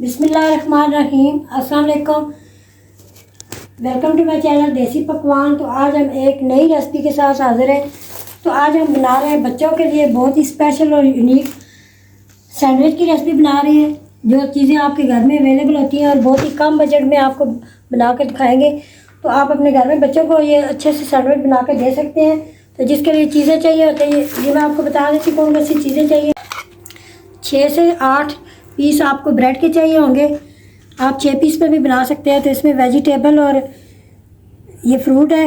बिस्मिल्लाहिर्रहमानिर्रहीम। अस्सलाम वालेकुम। वेलकम टू माय चैनल देसी पकवान। तो आज हम एक नई रेसिपी के साथ हाजिर हैं। तो आज हम बना रहे हैं बच्चों के लिए बहुत ही स्पेशल और यूनिक सैंडविच की रेसिपी बना रहे हैं, जो चीज़ें आपके घर में अवेलेबल होती हैं और बहुत ही कम बजट में आपको बना कर दिखाएँगे। तो आप अपने घर में बच्चों को ये अच्छे से सैंडविच बना कर दे सकते हैं। तो जिसके लिए चीज़ें चाहिए होती हैं ये मैं आपको बता देती हूँ कौन कौन सी चीज़ें चाहिए। 6 से 8 पीस आपको ब्रेड के चाहिए होंगे। आप 6 पीस पे भी बना सकते हैं। तो इसमें वेजिटेबल और ये फ्रूट है,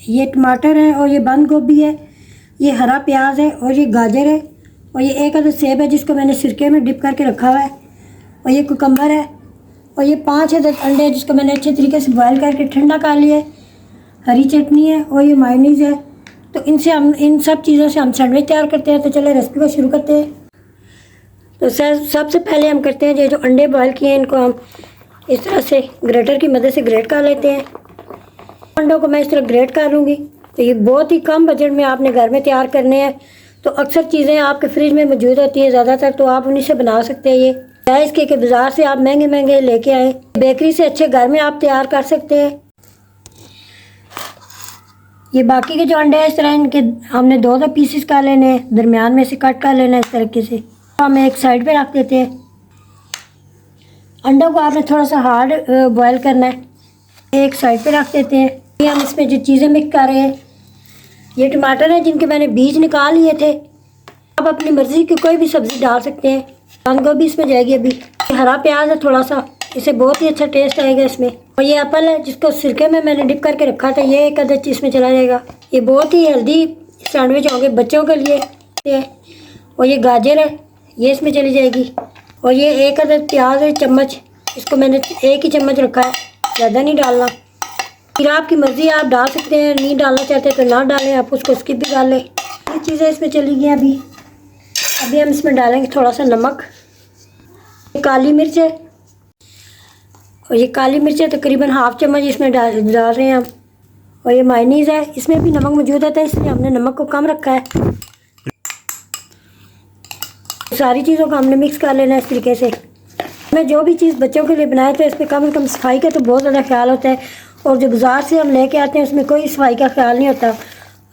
ये टमाटर है और ये बंद गोभी है, ये हरा प्याज है और ये गाजर है और ये एक अदद सेब है जिसको मैंने सिरके में डिप करके रखा हुआ है और ये कुकम्बर है और ये 5 अदद अंडे हैं जिसको मैंने अच्छे तरीके से बॉयल करके ठंडा कर लिया है। हरी चटनी है और ये मायोनीज़ है। तो इनसे हम इन सब चीज़ों से हम सैंडविच तैयार करते हैं। तो चलो रेसिपी को शुरू करते हैं। तो सबसे पहले हम करते हैं ये जो अंडे बॉयल किए हैं इनको हम इस तरह से ग्रेटर की मदद से ग्रेट कर लेते हैं। अंडों को मैं इस तरह ग्रेट कर लूँगी। तो ये बहुत ही कम बजट में आपने घर में तैयार करने हैं। तो अक्सर चीज़ें आपके फ्रिज में मौजूद होती हैं ज़्यादातर, तो आप उन्हीं से बना सकते हैं। ये चाहे इसके कि बाज़ार से आप महंगे महंगे लेके आए, बेकरी से अच्छे घर में आप तैयार कर सकते हैं। ये बाकी के जो अंडे हैं इस तरह इनके हमने 2 पीसेस कर लेने हैं, दरमियान में से कट कर लेना है इस तरीके से। हम एक साइड पे रख देते हैं। अंडों को आपने थोड़ा सा हार्ड बॉयल करना है, एक साइड पे रख देते हैं। ये हम इसमें जो चीज़ें मिक्स कर रहे हैं, ये टमाटर हैं जिनके मैंने बीज निकाल लिए थे। आप अपनी मर्ज़ी की कोई भी सब्ज़ी डाल सकते हैं। बंद गोभी इसमें जाएगी। अभी हरा प्याज है थोड़ा सा, इससे बहुत ही अच्छा टेस्ट आएगा इसमें। और ये एप्पल है जिसको सिरके में मैंने डिप करके रखा था, ये एक अदद इसमें चला जाएगा। ये बहुत ही हेल्दी सैंडविच होंगे बच्चों के लिए। और ये गाजर है, ये इसमें चली जाएगी। और ये एक अदद प्याज है चम्मच, इसको मैंने 1 ही चम्मच रखा है, ज़्यादा नहीं डालना। फिर आपकी मर्ज़ी, आप डाल सकते हैं, नहीं डालना चाहते तो ना डालें, आप उसको स्किप भी कर लें। ये चीज़ें इसमें चली गई। अभी हम इसमें डालेंगे थोड़ा सा नमक, काली मिर्च है और ये काली मिर्च है तकरीबन 1/2 चम्मच इसमें डाल रहे हैं हम। और ये मायोनीज़ है, इसमें भी नमक मौजूद होता है इसलिए हमने नमक को कम रखा है। सारी चीज़ों को हमने मिक्स कर लेना है इस तरीके से। मैं जो भी चीज़ बच्चों के लिए बनाए तो इस पर कम से कम सफाई का तो बहुत ज़्यादा ख्याल होता है। और जो बाज़ार से हम लेके आते हैं उसमें कोई सफाई का ख्याल नहीं होता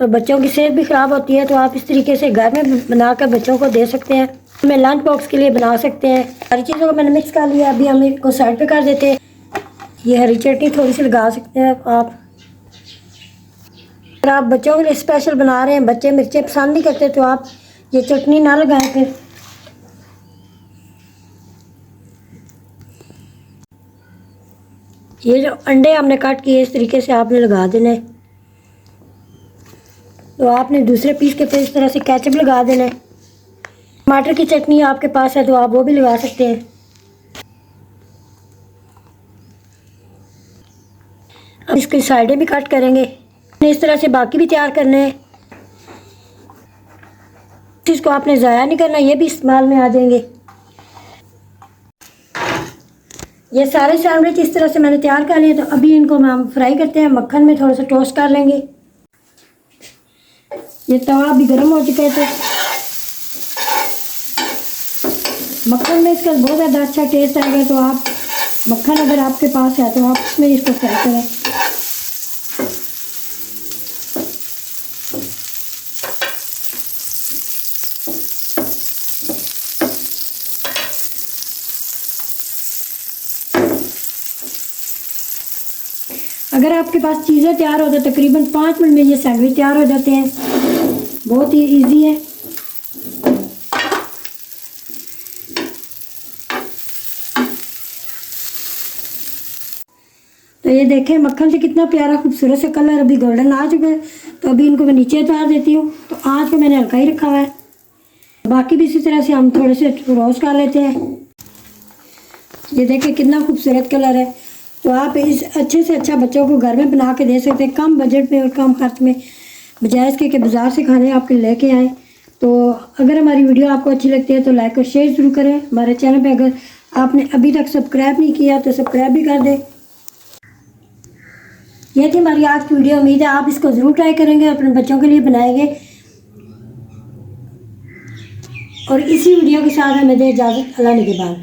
और बच्चों की सेहत भी ख़राब होती है। तो आप इस तरीके से घर में बनाकर बच्चों को दे सकते हैं। मैं लंच बॉक्स के लिए बना सकते हैं। सारी चीज़ों को मैंने मिक्स कर लिया। अभी हम इनको साइड पे कर देते हैं। ये हरी चटनी थोड़ी सी लगा सकते हैं आप। अगर आप बच्चों के लिए स्पेशल बना रहे हैं, बच्चे मिर्चें पसंद नहीं करते, तो आप ये चटनी ना लगाएं। फिर ये जो अंडे हमने कट किए इस तरीके से आपने लगा देना है। तो आपने दूसरे पीस के पे इस तरह से केचप लगा देना है। टमाटर की चटनी आपके पास है तो आप वो भी लगा सकते हैं। अब इसकी साइडें भी कट करेंगे। इस तरह से बाकी भी तैयार करने हैं। इसको आपने ज़ाया नहीं करना, ये भी इस्तेमाल में आ जाएंगे। ये सारे सैंडविच इस तरह से मैंने तैयार कर लिए। तो अभी इनको हम फ्राई करते हैं। मक्खन में थोड़ा सा टोस्ट कर लेंगे। ये तवा भी गर्म हो चुका है। तो मक्खन में इसका बहुत ज़्यादा अच्छा टेस्ट आएगा। तो आप मक्खन अगर आपके पास है तो आप इसमें इसको फ्राई करें। अगर आपके पास चीज़ें तैयार हो जाए तकरीबन 5 मिनट में ये सैंडविच तैयार हो जाते हैं। बहुत ही इजी है। तो ये देखें मक्खन से कितना प्यारा खूबसूरत सा कलर अभी गोल्डन आ चुका है। तो अभी इनको मैं नीचे उतार देती हूँ। तो आँच को मैंने हल्का ही रखा हुआ है। बाकी भी इसी तरह से हम थोड़े से रोस्ट कर लेते हैं। ये देखें कितना खूबसूरत कलर है। तो आप इस अच्छे से अच्छा बच्चों को घर में बना के दे सकते हैं, कम बजट में और कम खर्च में, बजाय इसके कि बाज़ार से खाने आपके लेके आएँ। तो अगर हमारी वीडियो आपको अच्छी लगती है तो लाइक और शेयर ज़रूर करें। हमारे चैनल पे अगर आपने अभी तक सब्सक्राइब नहीं किया तो सब्सक्राइब भी कर दें। ये थी हमारी आज की वीडियो। उम्मीद है आप इसको ज़रूर ट्राई करेंगे, अपने बच्चों के लिए बनाएंगे। और इसी वीडियो के साथ हमें दे इजाज़त। अल्लाह निगहबान।